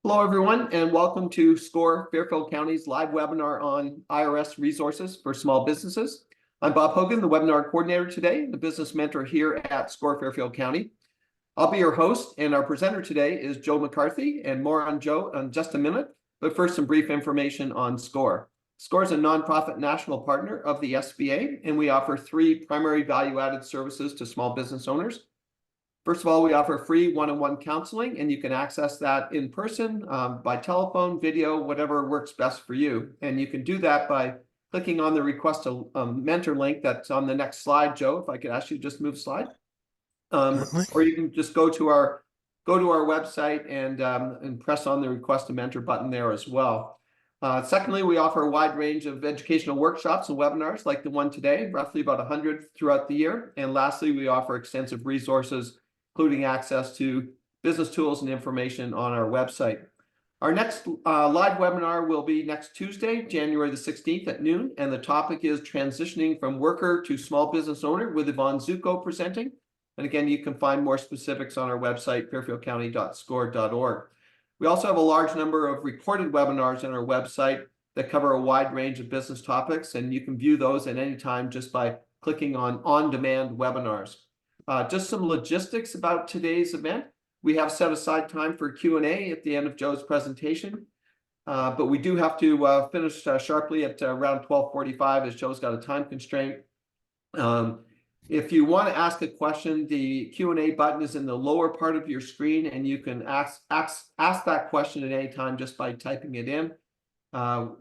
Hello, everyone, and welcome to SCORE Fairfield County's live webinar on IRS resources for small businesses. I'm Bob Hogan, the webinar coordinator today, the business mentor here at SCORE Fairfield County. I'll be your host, and our presenter today is Joe McCarthy, and more on Joe in just a minute. But first, some brief information on SCORE. SCORE is a nonprofit national partner of the SBA, and we offer three primary value-added services to small business owners. First of all, we offer free one-on-one counseling, and you can access that in person, by telephone, video, whatever works best for you. And you can do that by clicking on the request a mentor link that's on the next slide. Joe, if I could ask you to just move slide. Or you can just go to our website and press on the request a mentor button there as well. Secondly, we offer a wide range of educational workshops and webinars like the one today, roughly about 100 throughout the year. And lastly, we offer extensive resources, including access to business tools and information on our website. Our next live webinar will be next Tuesday, January the 16th at noon, and the topic is transitioning from worker to small business owner with Yvonne Zuko presenting. And again, you can find more specifics on our website, fairfieldcounty.score.org. We also have a large number of recorded webinars on our website that cover a wide range of business topics, and you can view those at any time just by clicking on demand webinars. Just some logistics about today's event. We have set aside time for Q&A at the end of Joe's presentation, but we do have to finish sharply at around 12:45 as Joe's got a time constraint. If you want to ask a question, the Q&A button is in the lower part of your screen, and you can ask that question at any time just by typing it in.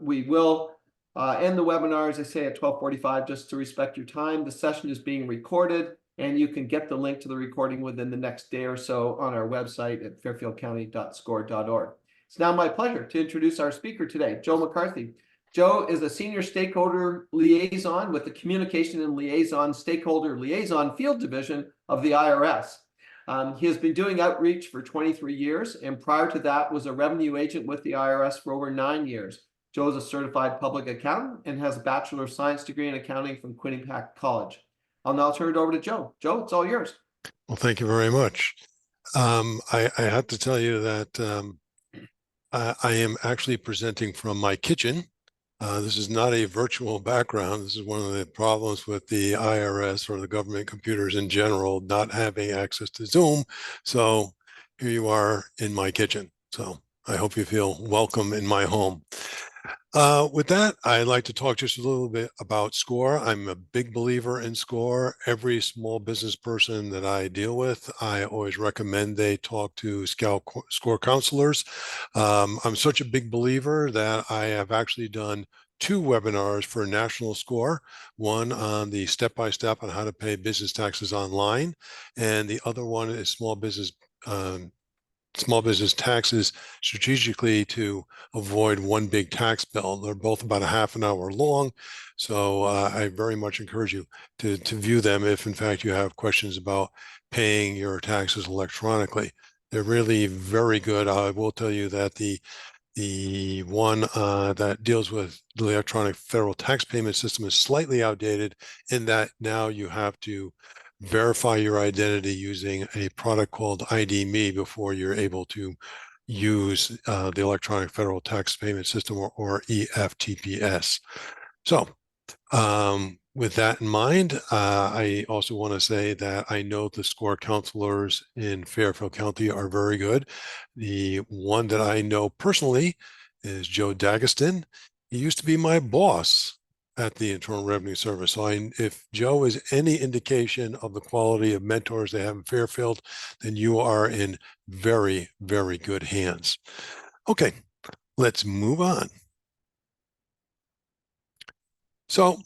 We will end the webinar, as I say, at 12:45 just to respect your time. The session is being recorded, and you can get the link to the recording within the next day or so on our website at fairfieldcounty.score.org. It's now my pleasure to introduce our speaker today, Joe McCarthy. Joe is a Senior Stakeholder Liaison with the Communication and Liaison Stakeholder Liaison Field Division of the IRS. He has been doing outreach for 23 years, and prior to that was a revenue agent with the IRS for over 9 years. Joe is a certified public accountant and has a Bachelor of Science degree in accounting from Quinnipiac College. I'll now turn it over to Joe. Joe, it's all yours. Well, thank you very much. I have to tell you that I am actually presenting from my kitchen. This is not a virtual background. This is one of the problems with the IRS or the government computers in general, not having access to Zoom. So here you are in my kitchen. So I hope you feel welcome in my home. With that, I'd like to talk just a little bit about SCORE. I'm a big believer in SCORE. Every small business person that I deal with, I always recommend they talk to SCORE counselors. I'm such a big believer that I have actually done 2 webinars for National SCORE, one on the step-by-step on how to pay business taxes online, and the other one is small business taxes strategically to avoid one big tax bill. They're both about a half an hour long. So I very much encourage you to view them if in fact you have questions about paying your taxes electronically. They're really very good. I will tell you that the one that deals with the electronic federal tax payment system is slightly outdated in that now you have to verify your identity using a product called ID Me before you're able to use the electronic federal tax payment system or EFTPS. So with that in mind, I also want to say that I know the SCORE counselors in Fairfield County are very good. The one that I know personally is Joe Dageston. He used to be my boss at the Internal Revenue Service. So if Joe is any indication of the quality of mentors they have in Fairfield, then you are in very, very good hands. Okay, let's move on. So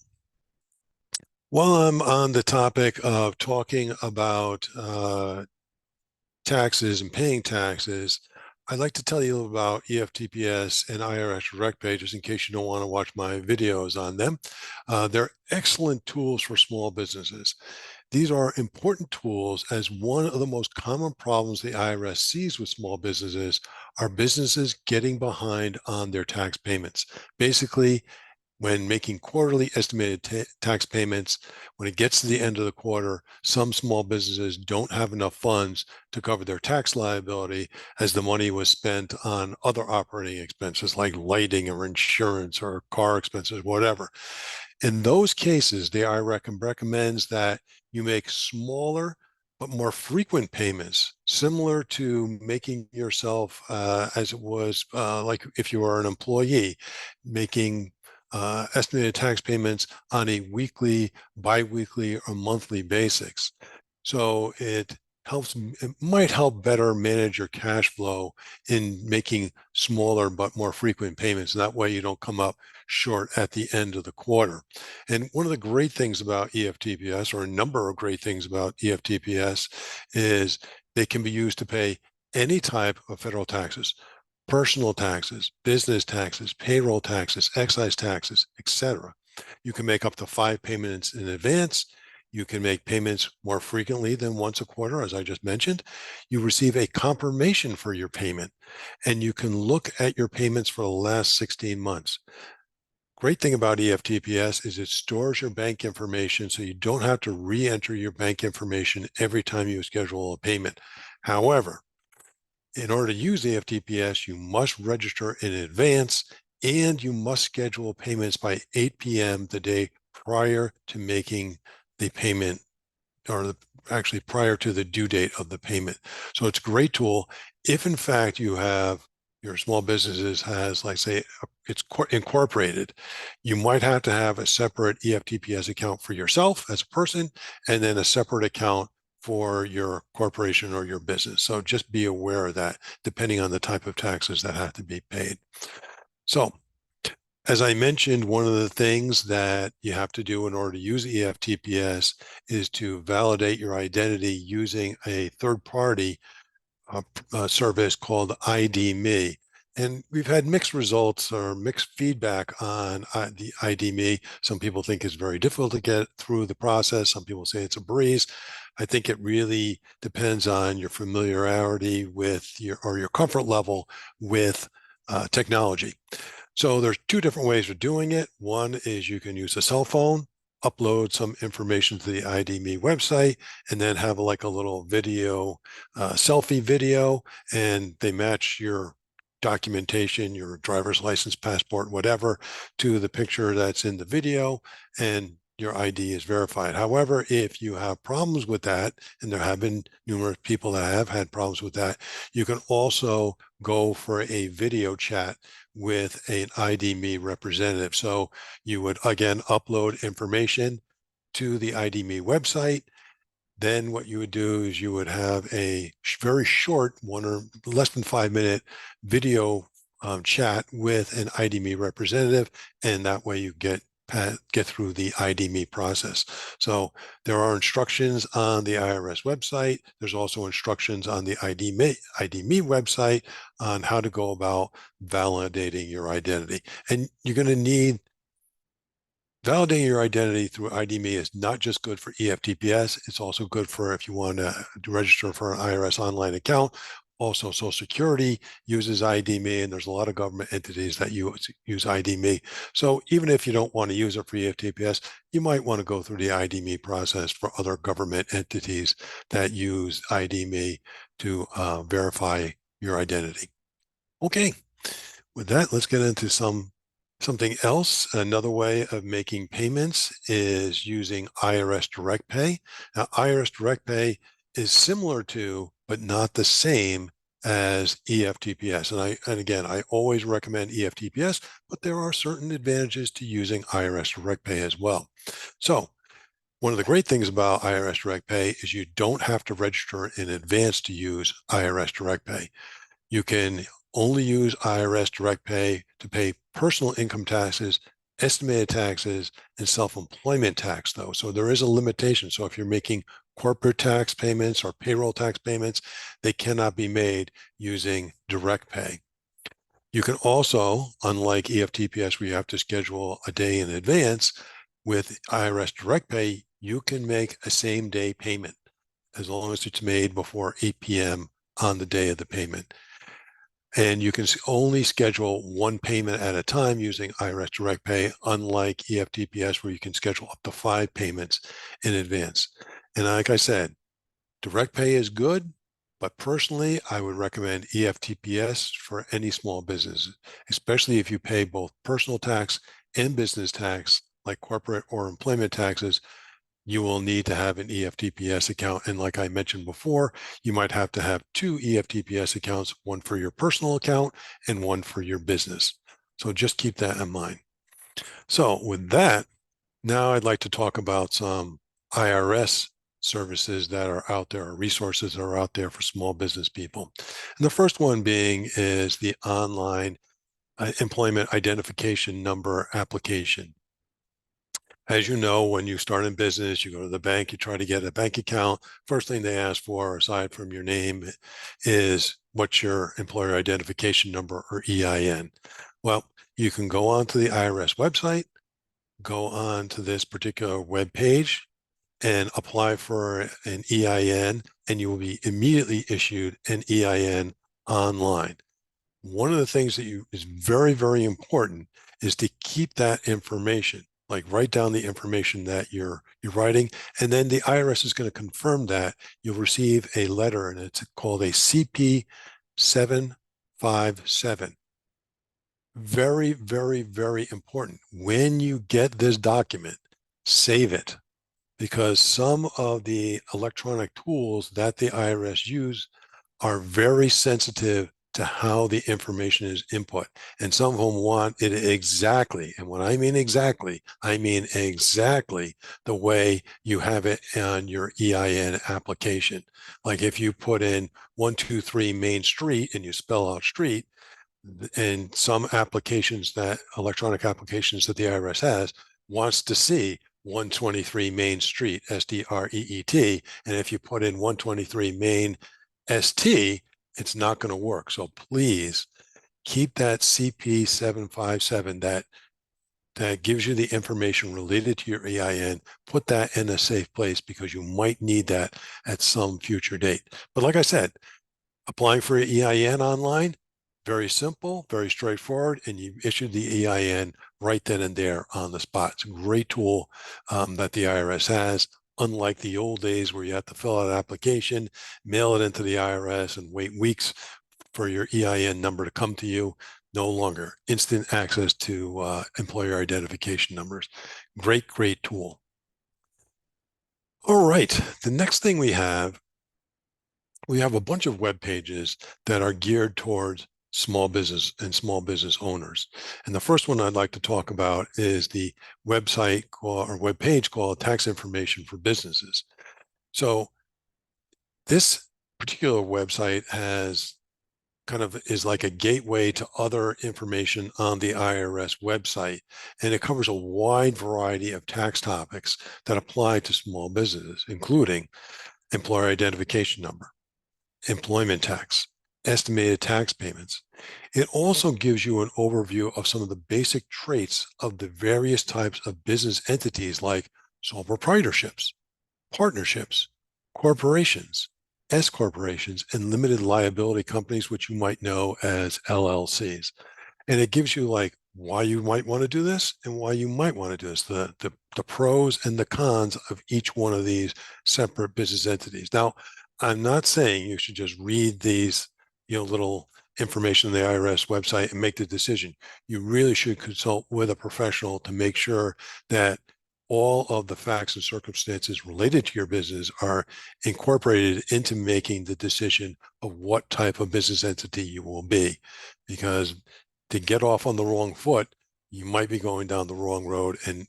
while I'm on the topic of talking about taxes and paying taxes, I'd like to tell you about EFTPS and IRS direct pages in case you don't want to watch my videos on them. They're excellent tools for small businesses. These are important tools as one of the most common problems the IRS sees with small businesses are businesses getting behind on their tax payments. Basically, when making quarterly estimated tax payments, when it gets to the end of the quarter, some small businesses don't have enough funds to cover their tax liability as the money was spent on other operating expenses like lighting or insurance or car expenses, whatever. In those cases, the IRS recommends that you make smaller but more frequent payments, similar to making yourself, as it was like if you were an employee, making estimated tax payments on a weekly, biweekly, or monthly basis. So it might help better manage your cash flow in making smaller but more frequent payments. And that way you don't come up short at the end of the quarter. And one of the great things about EFTPS, or a number of great things about EFTPS, is they can be used to pay any type of federal taxes: personal taxes, business taxes, payroll taxes, excise taxes, etc. You can make up to 5 payments in advance. You can make payments more frequently than once a quarter, as I just mentioned. You receive a confirmation for your payment, and you can look at your payments for the last 16 months. Great thing about EFTPS is it stores your bank information, so you don't have to re-enter your bank information every time you schedule a payment. However, in order to use EFTPS, you must register in advance, and you must schedule payments by 8 p.m. the day prior to making the payment, or actually prior to the due date of the payment. So it's a great tool. If in fact you have your small businesses has, like say, it's incorporated, you might have to have a separate EFTPS account for yourself as a person, and then a separate account for your corporation or your business. So just be aware of that, depending on the type of taxes that have to be paid. So as I mentioned, one of the things that you have to do in order to use EFTPS is to validate your identity using a third-party service called ID.me. And we've had mixed results or mixed feedback on the ID.me. Some people think it's very difficult to get through the process. Some people say it's a breeze. I think it really depends on your familiarity with your comfort level with technology. So there's 2 different ways of doing it. One is you can use a cell phone, upload some information to the ID.me website, and then have like a little video, selfie video, and they match your documentation, your driver's license, passport, whatever, to the picture that's in the video, and your ID is verified. However, if you have problems with that, and there have been numerous people that have had problems with that, you can also go for a video chat with an ID.me representative. So you would, again, upload information to the ID.me website. Then what you would do is you would have a very short, 1 or less than 5-minute video chat with an ID.me representative, and that way you get through the ID.me process. So there are instructions on the IRS website. There's also instructions on the ID.me website on how to go about validating your identity. And you're going to need validating your identity through ID.me is not just good for EFTPS, it's also good for if you want to register for an IRS online account. Also, Social Security uses ID.me, and there's a lot of government entities that use ID.me. So even if you don't want to use it for EFTPS, you might want to go through the ID.me process for other government entities that use ID.me to verify your identity. Okay, with that, let's get into something else. Another way of making payments is using IRS Direct Pay. Now, IRS Direct Pay is similar to, but not the same as EFTPS. And again, I always recommend EFTPS, but there are certain advantages to using IRS Direct Pay as well. So one of the great things about IRS Direct Pay is you don't have to register in advance to use IRS Direct Pay. You can only use IRS Direct Pay to pay personal income taxes, estimated taxes, and self-employment tax, though. So there is a limitation. So if you're making corporate tax payments or payroll tax payments, they cannot be made using direct pay. You can also, unlike EFTPS, where you have to schedule a day in advance, with IRS Direct Pay, you can make a same-day payment as long as it's made before 8 p.m. on the day of the payment. And you can only schedule one payment at a time using IRS Direct Pay, unlike EFTPS, where you can schedule up to 5 payments in advance. And like I said, Direct Pay is good, but personally, I would recommend EFTPS for any small business, especially if you pay both personal tax and business tax, like corporate or employment taxes. You will need to have an EFTPS account. And like I mentioned before, you might have to have 2 EFTPS accounts, one for your personal account and one for your business. So just keep that in mind. So with that, now I'd like to talk about some IRS services that are out there, or resources that are out there for small business people. And the first one being is the online employment identification number application. As you know, when you start in business, you go to the bank, you try to get a bank account. First thing they ask for, aside from your name, is what's your employer identification number, or EIN. Well, you can go onto the IRS website, go on to this particular web page and apply for an EIN, and you will be immediately issued an EIN online. One of the things that is very, very important is to keep that information, like write down the information that you're writing, and then the IRS is going to confirm that. You'll receive a letter, and it's called a CP 757. Very, very, very important. When you get this document, save it, because some of the electronic tools that the IRS use are very sensitive to how the information is input. And some of them want it exactly. And when I mean exactly the way you have it on your EIN application. Like if you put in 123 Main Street and you spell out street, and some applications, that electronic applications that the IRS has, wants to see 123 Main Street, STREET. And if you put in 123 Main ST, it's not going to work. So please keep that CP 757 that gives you the information related to your EIN. Put that in a safe place, because you might need that at some future date. But like I said, applying for an EIN online, very simple, very straightforward, and you issue the EIN right then and there on the spot. It's a great tool that the IRS has, unlike the old days where you had to fill out an application, mail it into the IRS, and wait weeks for your EIN number to come to you. No longer. Instant access to employer identification numbers. Great, great tool. All right, the next thing we have a bunch of web pages that are geared towards small business and small business owners. And the first one I'd like to talk about is the website or web page called Tax Information for Businesses. So this particular website is like a gateway to other information on the IRS website, and it covers a wide variety of tax topics that apply to small businesses, including employer identification number, employment tax, estimated tax payments. It also gives you an overview of some of the basic traits of the various types of business entities, like sole proprietorships, partnerships, corporations, S corporations, and limited liability companies, which you might know as LLCs. And it gives you like why you might want to do this and why you might want to do this, the pros and the cons of each one of these separate business entities. Now, I'm not saying you should just read these, little information on the IRS website and make the decision. You really should consult with a professional to make sure that all of the facts and circumstances related to your business are incorporated into making the decision of what type of business entity you will be. Because to get off on the wrong foot, you might be going down the wrong road and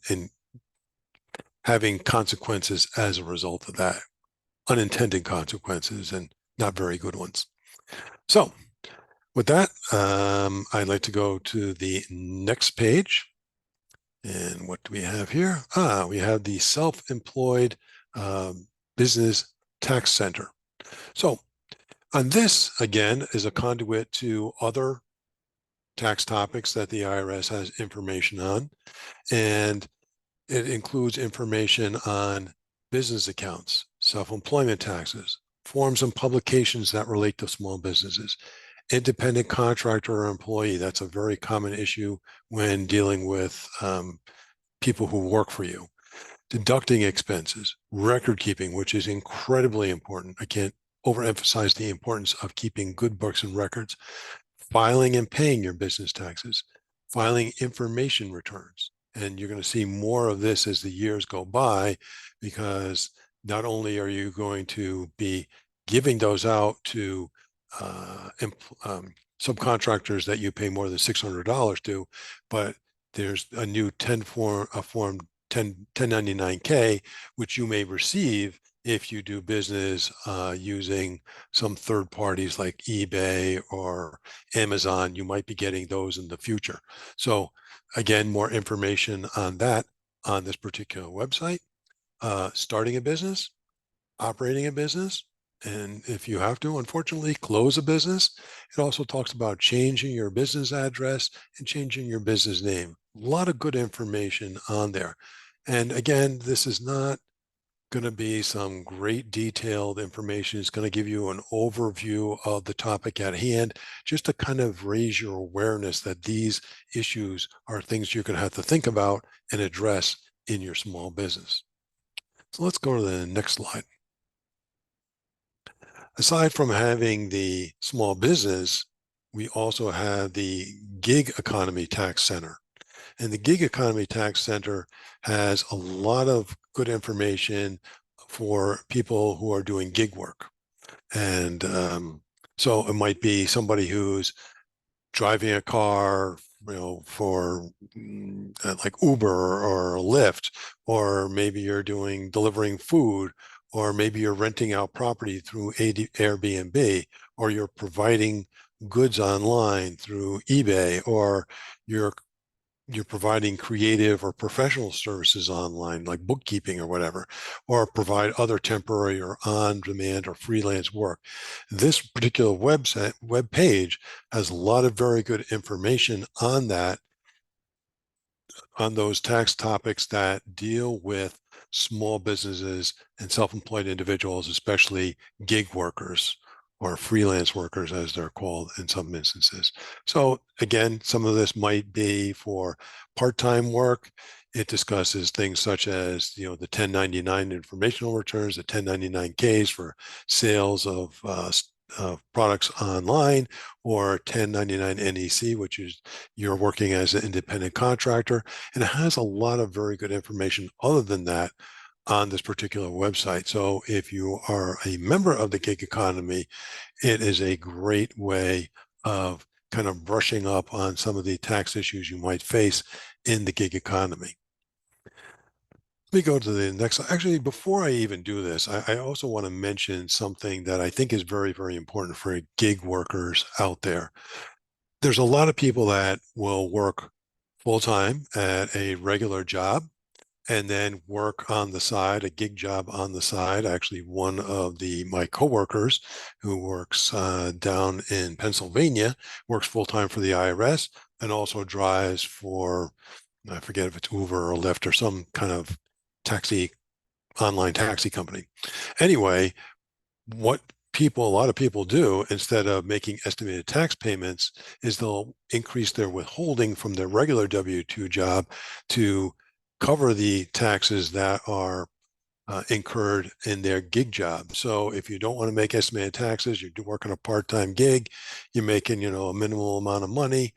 having consequences as a result of that. Unintended consequences, and not very good ones. So with that, I'd like to go to the next page. And what do we have here? We have the Self-Employed Business Tax Center. So on this, again, is a conduit to other tax topics that the IRS has information on. And it includes information on business accounts, self-employment taxes, forms and publications that relate to small businesses, Independent contractor or employee, that's a very common issue when dealing with people who work for you. Deducting expenses, record keeping, which is incredibly important. I can't overemphasize the importance of keeping good books and records. Filing and paying your business taxes, filing information returns. And you're going to see more of this as the years go by, because not only are you going to be giving those out to subcontractors that you pay more than $600 to, but there's a new 1099-K, which you may receive if you do business using some third parties like eBay or Amazon. You might be getting those in the future. So again, more information on that on this particular website. Starting a business, operating a business, and if you have to, unfortunately, close a business. It also talks about changing your business address and changing your business name. A lot of good information on there. And again, this is not going to be some great detailed information. It's going to give you an overview of the topic at hand, just to kind of raise your awareness that these issues are things you're going to have to think about and address in your small business. So let's go to the next slide. Aside from having the small business, we also have the gig economy tax center. And the Gig Economy Tax Center has a lot of good information for people who are doing gig work. And so it might be somebody who's driving a car, for like Uber or Lyft, or maybe you're delivering food, or maybe you're renting out property through Airbnb, or you're providing goods online through eBay, or you're providing creative or professional services online, like bookkeeping or whatever, or provide other temporary or on-demand or freelance work. This particular web page has a lot of very good information on that, on those tax topics that deal with small businesses and self-employed individuals, especially gig workers or freelance workers, as they're called in some instances. So again, some of this might be for part-time work. It discusses things such as, the 1099 informational returns, the 1099-Ks for sales of products online, or 1099 NEC, which is you're working as an independent contractor. And it has a lot of very good information other than that on this particular website. So if you are a member of the gig economy, it is a great way of kind of brushing up on some of the tax issues you might face in the gig economy. Let me go to the next. Actually, before I even do this, I also want to mention something that I think is very, very important for gig workers out there. There's a lot of people that will work full-time at a regular job and then work on the side, a gig job on the side. Actually, one of my coworkers who works down in Pennsylvania works full-time for the IRS and also drives for, I forget if it's Uber or Lyft or some kind of online taxi company. Anyway, what a lot of people do, instead of making estimated tax payments, is they'll increase their withholding from their regular W-2 job to cover the taxes that are incurred in their gig job. So if you don't want to make estimated taxes, you're working a part-time gig, you're making, a minimal amount of money,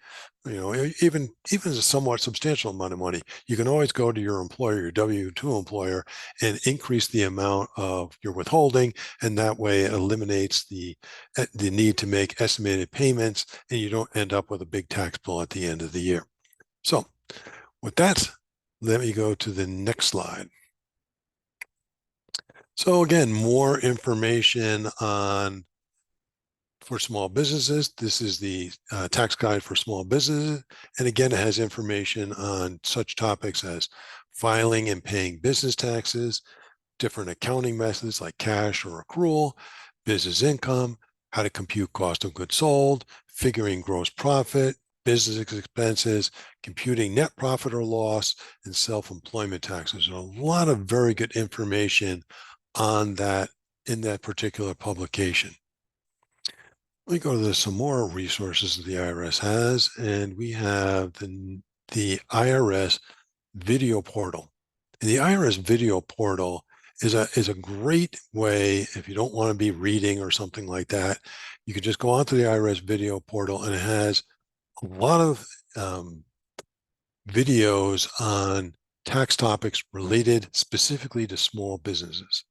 even a somewhat substantial amount of money, you can always go to your employer, your W-2 employer, and increase the amount of your withholding. And that way it eliminates the need to make estimated payments, and you don't end up with a big tax bill at the end of the year. So with that, let me go to the next slide. So again, more information for small businesses. This is the tax guide for small businesses. And again, it has information on such topics as filing and paying business taxes, different accounting methods like cash or accrual, business income, how to compute cost of goods sold, figuring gross profit, business expenses, computing net profit or loss, and self-employment taxes. There's a lot of very good information on that in that particular publication. We go to some more resources that the IRS has, and we have the IRS video portal. And the IRS video portal is a great way, if you don't want to be reading or something like that, you can just go onto the IRS video portal, and it has a lot of videos on tax topics related specifically to small businesses.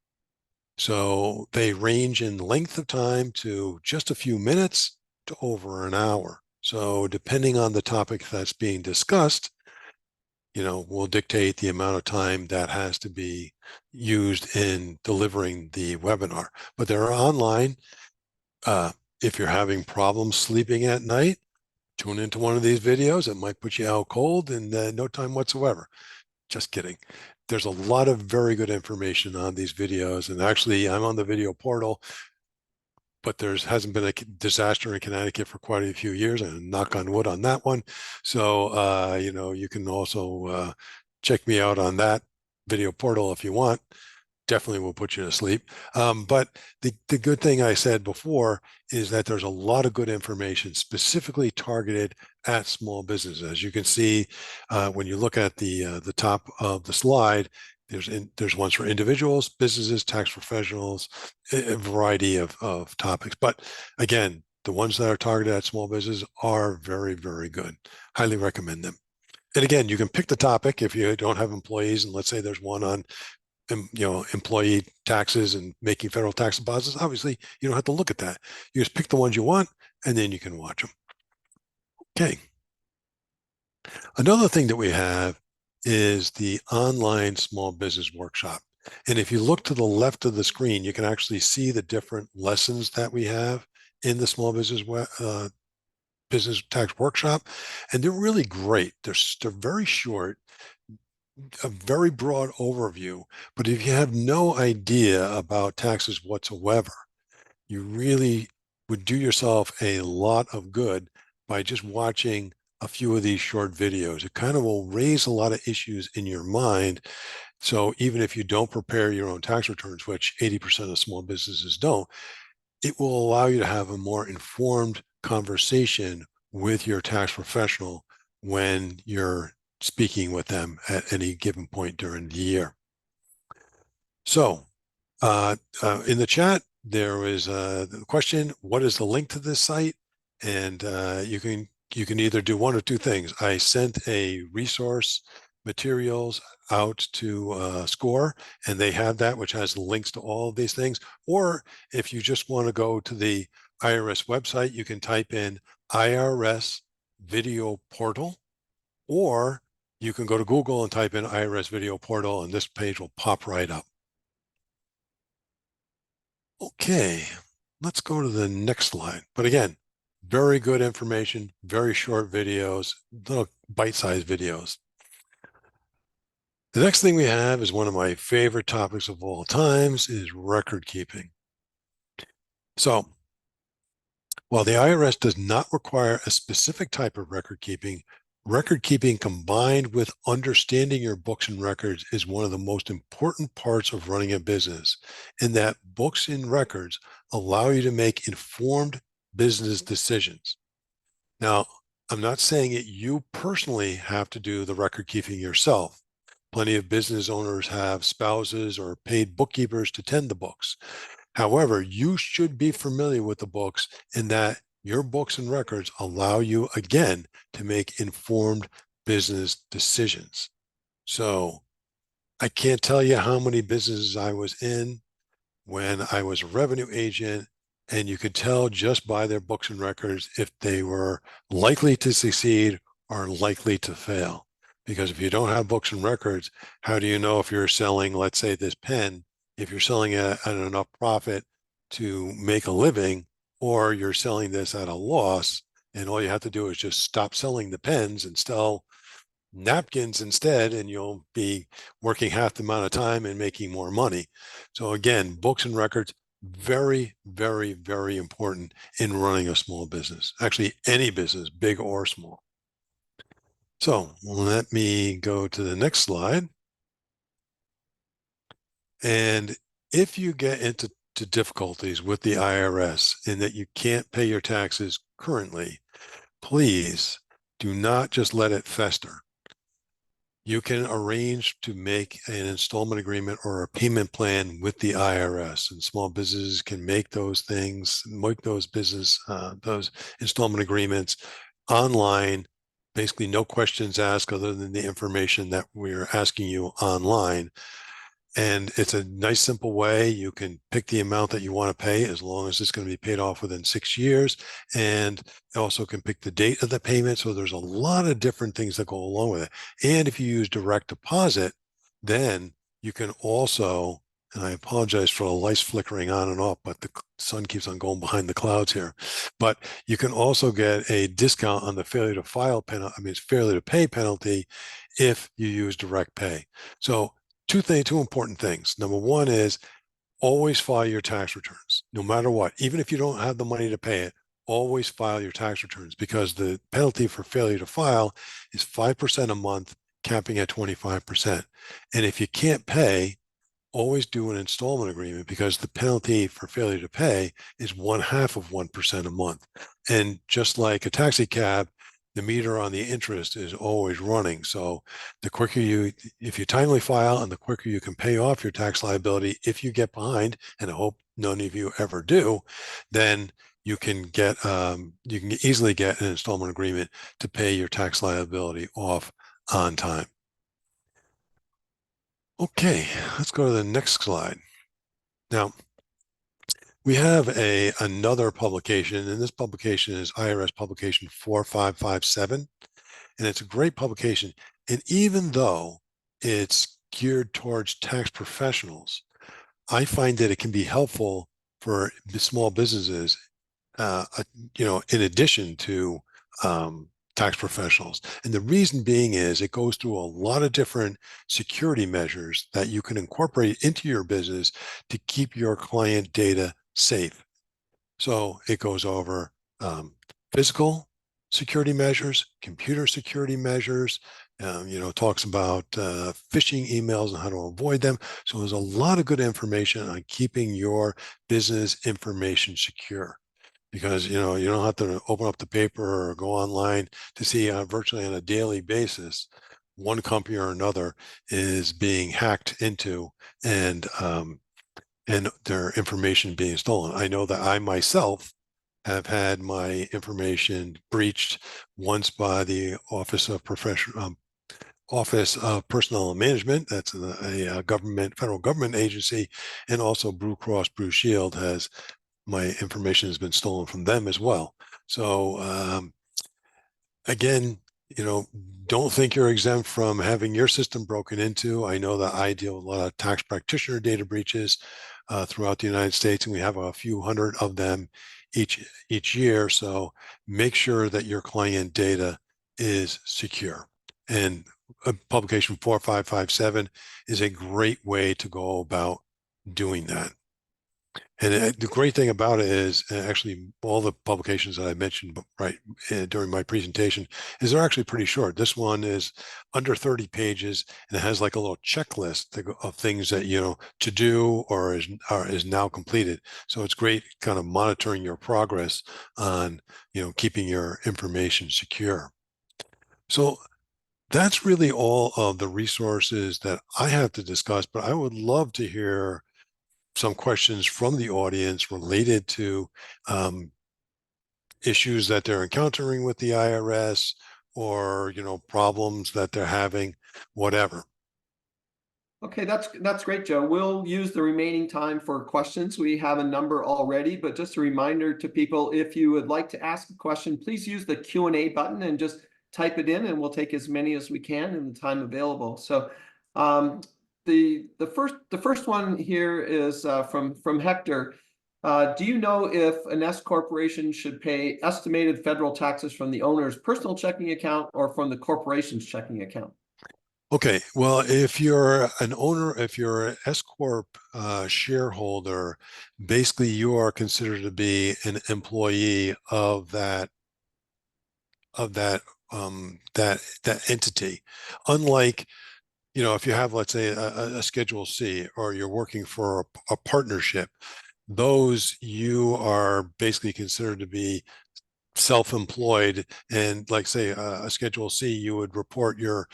So they range in length of time to just a few minutes to over an hour. So depending on the topic that's being discussed, will dictate the amount of time that has to be used in delivering the webinar. But they're online. If you're having problems sleeping at night, tune into one of these videos. It might put you out cold in no time whatsoever. Just kidding. There's a lot of very good information on these videos. And actually, I'm on the video portal, but there hasn't been a disaster in Connecticut for quite a few years, and knock on wood on that one. So, you can also check me out on that video portal if you want. Definitely will put you to sleep. But the good thing I said before is that there's a lot of good information specifically targeted at small businesses. As you can see, when you look at the top of the slide, there's ones for individuals, businesses, tax professionals, a variety of topics. But again, the ones that are targeted at small business are very, very good. Highly recommend them. And again, you can pick the topic if you don't have employees, and let's say there's one on employee taxes and making federal tax deposits. Obviously, you don't have to look at that. You just pick the ones you want, and then you can watch them. Okay. Another thing that we have is the online small business workshop. And if you look to the left of the screen, you can actually see the different lessons that we have in the small business business tax workshop. And they're really great. They're very short, a very broad overview. But if you have no idea about taxes whatsoever, you really would do yourself a lot of good by just watching a few of these short videos. It kind of will raise a lot of issues in your mind. So even if you don't prepare your own tax returns, which 80% of small businesses don't, it will allow you to have a more informed conversation with your tax professional when you're speaking with them at any given point during the year. So in the chat, there is the question, what is the link to this site? And you can either do one or two things. I sent a resource materials out to SCORE, and they have that, which has links to all of these things. Or if you just want to go to the IRS website, you can type in IRS video portal, or you can go to Google and type in IRS video portal, and this page will pop right up. Okay, let's go to the next slide. But again, very good information, very short videos, little bite-sized videos. The next thing we have is one of my favorite topics of all times is record keeping. So while the IRS does not require a specific type of record keeping combined with understanding your books and records is one of the most important parts of running a business, in that books and records allow you to make informed business decisions. Now, I'm not saying that you personally have to do the record keeping yourself. Plenty of business owners have spouses or paid bookkeepers to tend the books. However, you should be familiar with the books, in that your books and records allow you, again, to make informed business decisions. So I can't tell you how many businesses I was in when I was a revenue agent, and you could tell just by their books and records if they were likely to succeed or likely to fail. Because if you don't have books and records, how do you know if you're selling, let's say, this pen, if you're selling it at enough profit to make a living, or you're selling this at a loss, and all you have to do is just stop selling the pens and sell napkins instead, and you'll be working half the amount of time and making more money. So again, books and records, very, very, very important in running a small business. Actually, any business, big or small. So let me go to the next slide. And if you get into into difficulties with the IRS and that you can't pay your taxes currently, please do not just let it fester. You can arrange to make an installment agreement or a payment plan with the IRS, and small businesses can make those things, make those those installment agreements online. Basically, no questions asked other than the information that we're asking you online. And it's a nice, simple way. You can pick the amount that you want to pay as long as it's going to be paid off within 6 years. And also can pick the date of the payment. So there's a lot of different things that go along with it. And if you use direct deposit, then you can also, and I apologize for the lights flickering on and off, but the sun keeps on going behind the clouds here. But you can also get a discount on the failure to file penalty, it's failure to pay penalty if you use direct pay. So two important things. Number one is always file your tax returns, no matter what. Even if you don't have the money to pay it, always file your tax returns, because the penalty for failure to file is 5% a month, capping at 25%. And if you can't pay, always do an installment agreement, because the penalty for failure to pay is 1/2 of 1% a month. And just like a taxi cab, the meter on the interest is always running. So the quicker if you timely file and the quicker you can pay off your tax liability, if you get behind, and I hope none of you ever do, then you can easily get an installment agreement to pay your tax liability off on time. Okay, let's go to the next slide. Now, we have another publication, and this publication is IRS publication 4557, and it's a great publication. And even though it's geared towards tax professionals, I find that it can be helpful for small businesses, in addition to tax professionals. And the reason being is it goes through a lot of different security measures that you can incorporate into your business to keep your client data safe. So it goes over physical security measures, computer security measures, talks about phishing emails and how to avoid them. So there's a lot of good information on keeping your business information secure, because you don't have to open up the paper or go online to see virtually on a daily basis one company or another is being hacked into, and their information being stolen. I know that I myself have had my information breached once by the Office of Personnel and Management. That's a federal government agency, and also Blue Cross Blue Shield my information has been stolen from them as well. So again, don't think you're exempt from having your system broken into. I know that I deal with a lot of tax practitioner data breaches throughout the United States, and we have a few hundred of them each year. So make sure that your client data is secure. And publication 4557 is a great way to go about doing that. And the great thing about it is, actually, all the publications that I mentioned during my presentation is they're actually pretty short. This one is under 30 pages, and it has like a little checklist of things that to do or is now completed. So it's great kind of monitoring your progress on keeping your information secure. So that's really all of the resources that I have to discuss, but I would love to hear some questions from the audience related to issues that they're encountering with the IRS, or problems that they're having, whatever. Okay, that's great, Joe. We'll use the remaining time for questions. We have a number already, but just a reminder to people, if you would like to ask a question, please use the Q&A button and just type it in, and we'll take as many as we can in the time available. So the first one here is from Hector. Do you know if an S corporation should pay estimated federal taxes from the owner's personal checking account or from the corporation's checking account? Okay, well, if you're an owner, if you're an S corp shareholder, basically you are considered to be an employee of that entity. Unlike, if you have, let's say, a Schedule C, or you're working for a partnership, those you are basically considered to be self-employed, and like say a Schedule C, you would report your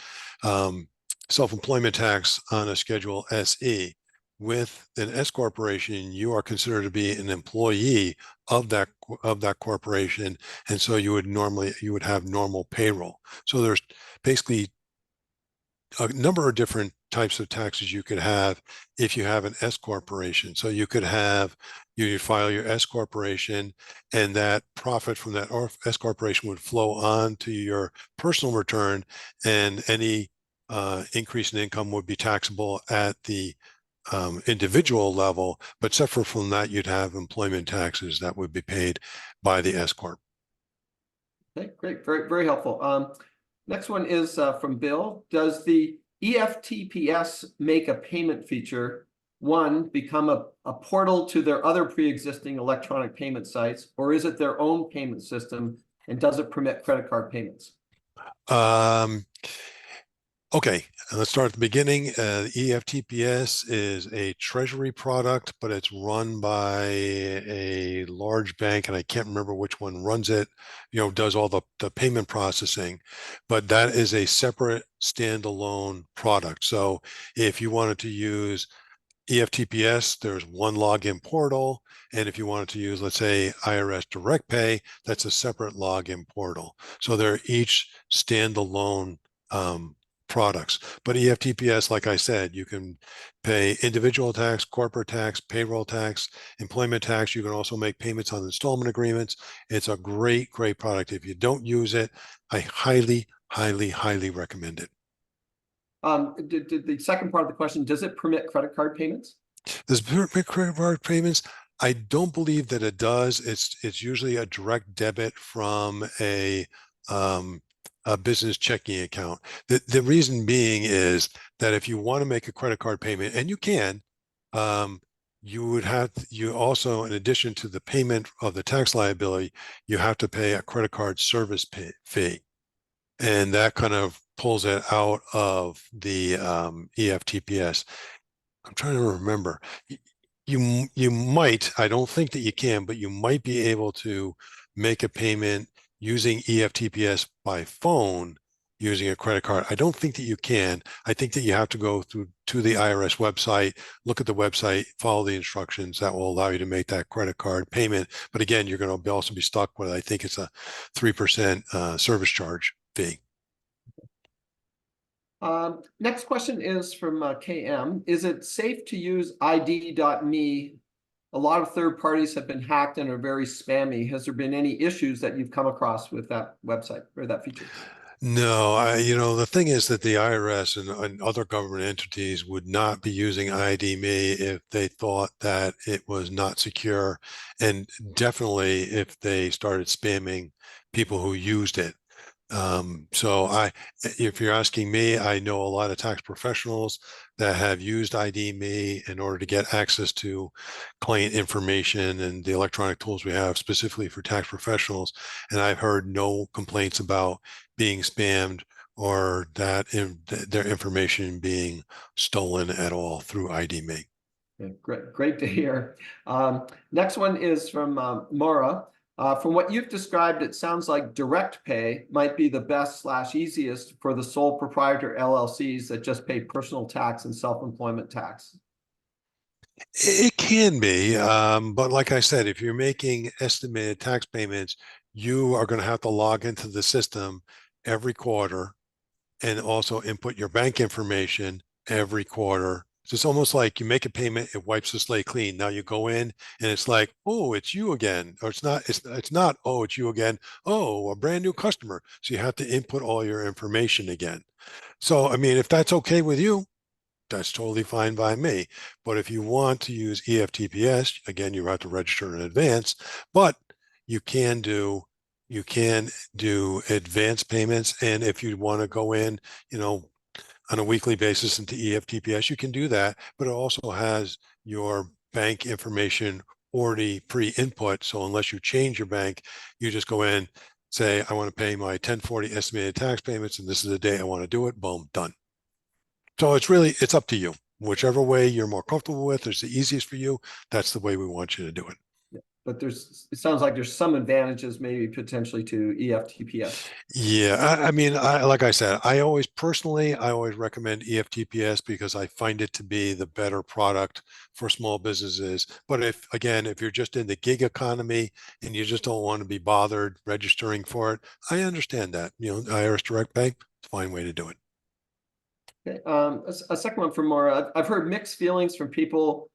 self-employment tax on a Schedule SE. With an S corporation, you are considered to be an employee of that corporation, and so you would have normal payroll. So there's basically a number of different types of taxes you could have if you have an S corporation. So you could have, you file your S corporation, and that profit from that S corporation would flow on to your personal return, and any increase in income would be taxable at the individual level. But separate from that, you'd have employment taxes that would be paid by the S corp. Okay, great, very, very helpful. Next one is from Bill. Does the EFTPS make a payment feature, one, become a portal to their other pre-existing electronic payment sites, or is it their own payment system, and does it permit credit card payments? Okay, let's start at the beginning. EFTPS is a treasury product, but it's run by a large bank, and I can't remember which one runs it, does all the payment processing, but that is a separate standalone product. So if you wanted to use EFTPS, there's one login portal. And if you wanted to use, let's say, IRS Direct Pay, that's a separate login portal. So they're each standalone products. But EFTPS, like I said, you can pay individual tax, corporate tax, payroll tax, employment tax. You can also make payments on installment agreements. It's a great, great product. If you don't use it, I highly, highly, highly recommend it. Did the second part of the question, does it permit credit card payments? Does it permit credit card payments? I don't believe that it does. It's usually a direct debit from a business checking account. The reason being is that if you want to make a credit card payment, and you can, you also, in addition to the payment of the tax liability, you have to pay a credit card service fee. And that kind of pulls it out of the EFTPS. I'm trying to remember. You might, I don't think that you can, but you might be able to make a payment using EFTPS by phone using a credit card. I don't think that you can. I think that you have to go to the IRS website, look at the website, follow the instructions that will allow you to make that credit card payment. But again, you're going to also be stuck with, I think it's a 3% service charge fee. Next question is from KM. Is it safe to use ID.me? A lot of third parties have been hacked and are very spammy. Has there been any issues that you've come across with that website or that feature? No, the thing is that the IRS and other government entities would not be using ID.me if they thought that it was not secure, and definitely if they started spamming people who used it. So if you're asking me, I know a lot of tax professionals that have used ID.me in order to get access to client information and the electronic tools we have specifically for tax professionals. And I've heard no complaints about being spammed or that their information being stolen at all through ID.me. Yeah, great to hear. Next one is from Maura. From what you've described, it sounds like direct pay might be the best/easiest for the sole proprietor LLCs that just pay personal tax and self-employment tax. It can be, but like I said, if you're making estimated tax payments, you are going to have to log into the system every quarter and also input your bank information every quarter. So it's almost like you make a payment, it wipes the slate clean. Now you go in and it's like, oh, it's you again. Or it's not, oh, it's you again. Oh, a brand new customer. So you have to input all your information again. So, I mean, if that's okay with you, that's totally fine by me. But if you want to use EFTPS, again, you have to register in advance, but you can do advance payments. And if you want to go in, on a weekly basis into EFTPS, you can do that, but it also has your bank information already pre-input. So unless you change your bank, you just go in, say, I want to pay my 1040 estimated tax payments, and this is the day I want to do it. Boom, done. So it's up to you. whichever way you're more comfortable with, is the easiest for you, that's the way we want you to do it. But it sounds like there's some advantages maybe potentially to EFTPS. Yeah, I mean, like I said, I always recommend EFTPS because I find it to be the better product for small businesses. But if you're just in the gig economy and you just don't want to be bothered registering for it, I understand that. IRS Direct Pay, it's a fine way to do it. Okay. A second one from Maura. I've heard mixed feelings from people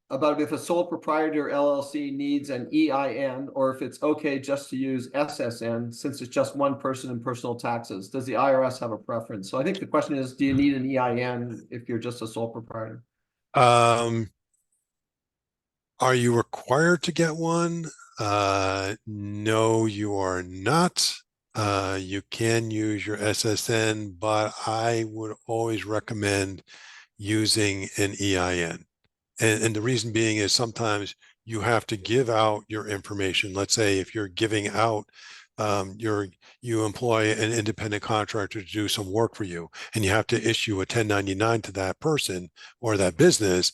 about if a sole proprietor LLC needs an EIN or if it's okay just to use SSN since it's just one person in personal taxes. Does the IRS have a preference? So I think the question is, do you need an EIN if you're just a sole proprietor? Um, are you required to get one? No, you are not. You can use your SSN, but I would always recommend using an EIN. And the reason being is sometimes you have to give out your information. Let's say if you're giving out, you employ an independent contractor to do some work for you, and you have to issue a 1099 to that person or that business.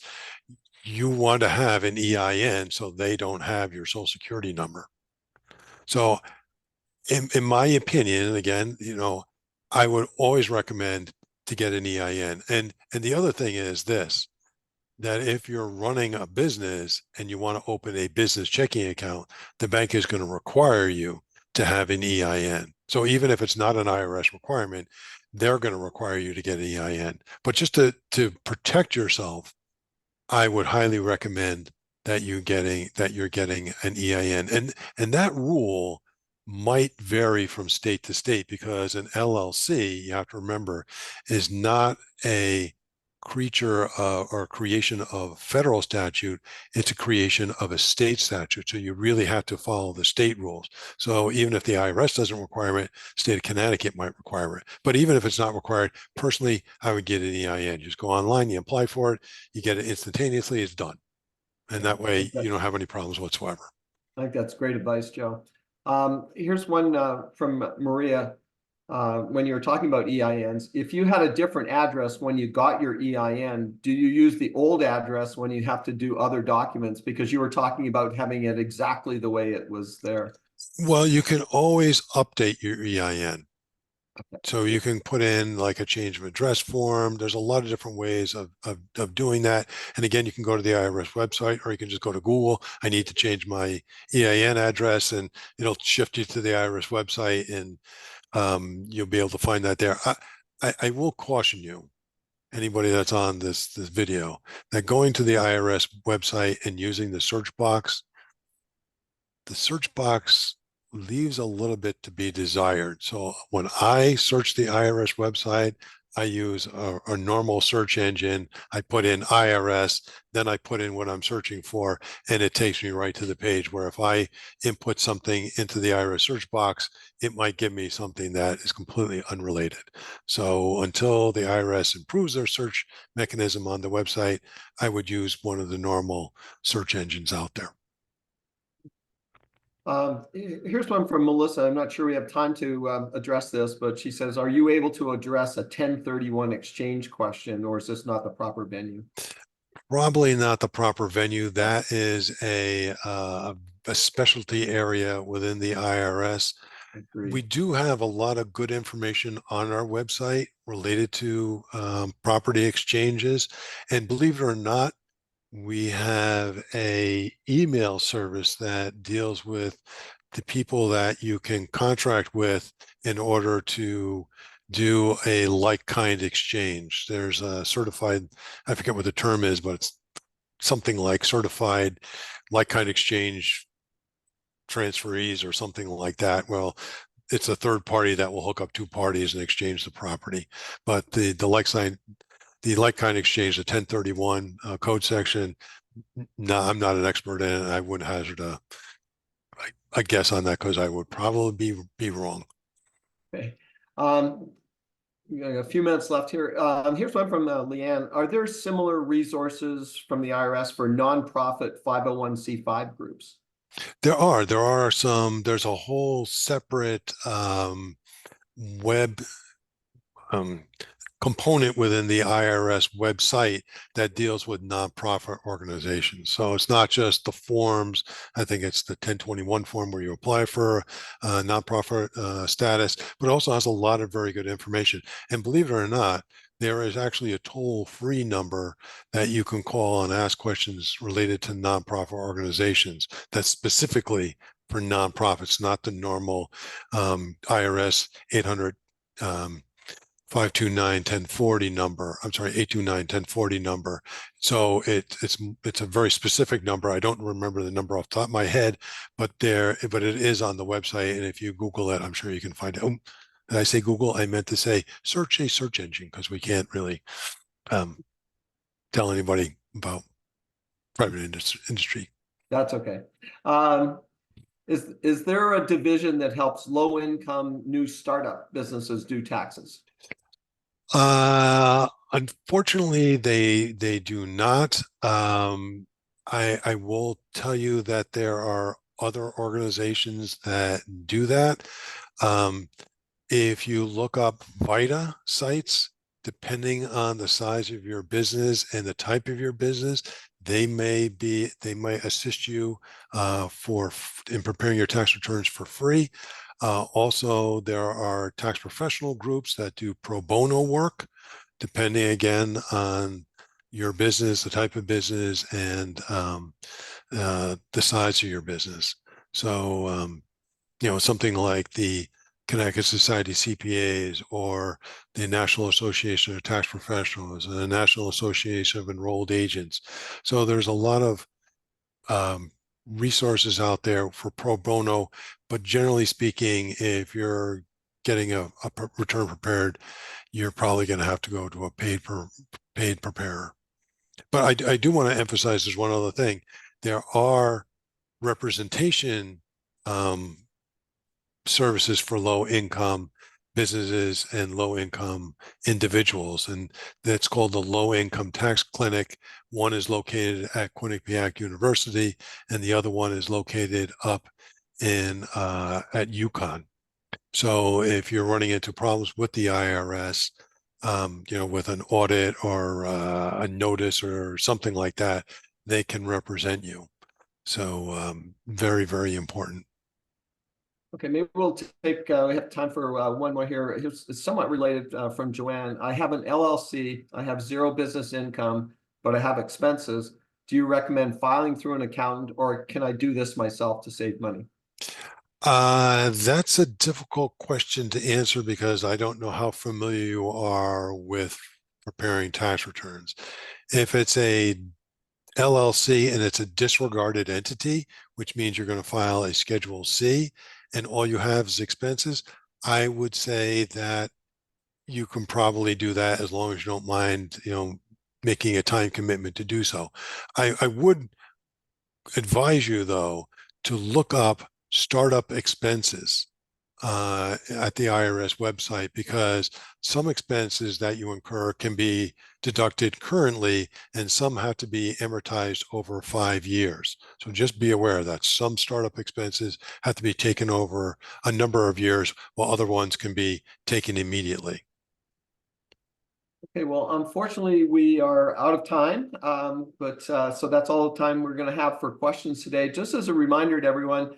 You want to have an EIN so they don't have your social security number. So in my opinion, and again, I would always recommend to get an EIN. And the other thing is this, that if you're running a business and you want to open a business checking account, the bank is going to require you to have an EIN. So even if it's not an IRS requirement, they're going to require you to get an EIN. But just to protect yourself, I would highly recommend that you're getting an EIN. And that rule might vary from state to state because an LLC, you have to remember, is not a creature or creation of federal statute. It's a creation of a state statute. So you really have to follow the state rules. So even if the IRS doesn't require it, state of Connecticut might require it. But even if it's not required, personally, I would get an EIN. You just go online, you apply for it, you get it instantaneously, it's done. And that way you don't have any problems whatsoever. I think that's great advice, Joe. Here's one from Maria. When you were talking about EINs, if you had a different address when you got your EIN, do you use the old address when you have to do other documents? Because you were talking about having it exactly the way it was there. Well, you can always update your EIN. So you can put in like a change of address form. There's a lot of different ways of doing that. And again, you can go to the IRS website or you can just go to Google. I need to change my EIN address and it'll shift you to the IRS website and you'll be able to find that there. I will caution you, anybody that's on this video, that going to the IRS website and using the search box leaves a little bit to be desired. So when I search the IRS website, I use a normal search engine. I put in IRS, then I put in what I'm searching for, and it takes me right to the page where if I input something into the IRS search box, it might give me something that is completely unrelated. So until the IRS improves their search mechanism on the website, I would use one of the normal search engines out there. Here's one from Melissa. I'm not sure we have time to address this, but she says, are you able to address a 1031 exchange question, or is this not the proper venue? Probably not the proper venue. That is a specialty area within the IRS. Agreed. We do have a lot of good information on our website related to property exchanges. And believe it or not, we have a email service that deals with the people that you can contract with in order to do a like-kind exchange. There's a certified, I forget what the term is, but it's something like certified like-kind exchange transferees or something like that. Well, it's a third party that will hook up two parties and exchange the property. But the like-kind exchange, the 1031 code section, no, I'm not an expert in it. I wouldn't hazard a guess on that because I would probably be wrong. Okay. We got a few minutes left here. Here's one from Leanne. Are there similar resources from the IRS for nonprofit 501c5 groups? There are some. There's a whole separate web component within the IRS website that deals with nonprofit organizations. So it's not just the forms. I think it's the 1021 form where you apply for nonprofit status, but it also has a lot of very good information. And believe it or not, there is actually a toll-free number that you can call and ask questions related to nonprofit organizations that's specifically for nonprofits, not the normal IRS 800 529-1040 number. I'm sorry, 829-1040 number. So it's a very specific number. I don't remember the number off the top of my head, but it is on the website. And if you Google it, I'm sure you can find it. Oh, did I say Google? I meant to say search a search engine, because we can't really tell anybody about private industry. That's okay. Is there a division that helps low income new startup businesses do taxes? Unfortunately, they do not. I will tell you that there are other organizations that do that. If you look up VITA sites, depending on the size of your business and the type of your business, they might assist you in preparing your tax returns for free. Also, there are tax professional groups that do pro bono work, depending again on your business, the type of business, and the size of your business. So, something like the Connecticut Society of CPAs, or the National Association of Tax Professionals, and the National Association of Enrolled Agents. So there's a lot of resources out there for pro bono, but generally speaking, if you're getting a return prepared, you're probably going to have to go to a paid preparer. But I do want to emphasize there's one other thing. There are representation services for low income businesses and low income individuals, and that's called the Low Income Tax Clinic. One is located at Quinnipiac University, and the other one is located up in at UConn. So if you're running into problems with the IRS, with an audit or a notice or something like that, they can represent you. So very, very important. Okay, maybe we'll take, we have time for one more here. It's somewhat related from Joanne. I have an LLC. I have zero business income, but I have expenses. Do you recommend filing through an accountant, or can I do this myself to save money? That's a difficult question to answer, because I don't know how familiar you are with preparing tax returns. If it's a LLC and it's a disregarded entity, which means you're going to file a Schedule C and all you have is expenses, I would say that you can probably do that as long as you don't mind, making a time commitment to do so. I would advise you, though, to look up startup expenses at the IRS website, because some expenses that you incur can be deducted currently and some have to be amortized over 5 years. So just be aware that some startup expenses have to be taken over a number of years, while other ones can be taken immediately. Okay, well, unfortunately, we are out of time, so that's all the time we're going to have for questions today. Just as a reminder to everyone,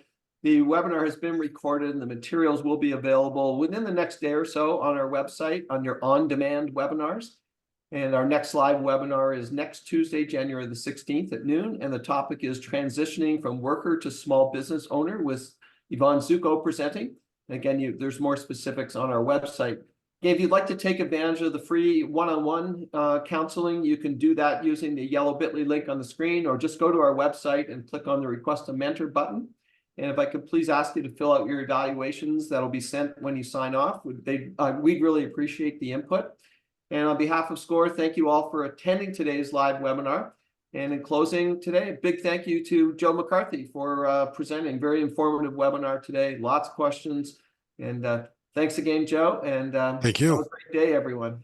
the webinar has been recorded and the materials will be available within the next day or so on our website on your on-demand webinars. And our next live webinar is next Tuesday, January the 16th at noon. And the topic is transitioning from worker to small business owner, with Yvonne Zuko presenting. And again, there's more specifics on our website. Again, if you'd like to take advantage of the free one-on-one counseling, you can do that using the yellow bit.ly link on the screen, or just go to our website and click on the Request a Mentor button. And if I could please ask you to fill out your evaluations, that'll be sent when you sign off. We'd really appreciate the input. And on behalf of SCORE, thank you all for attending today's live webinar. And in closing today, a big thank you to Joe McCarthy for presenting. Very informative webinar today. Lots of questions. And thanks again, Joe. And Thank you. Have a great day, everyone.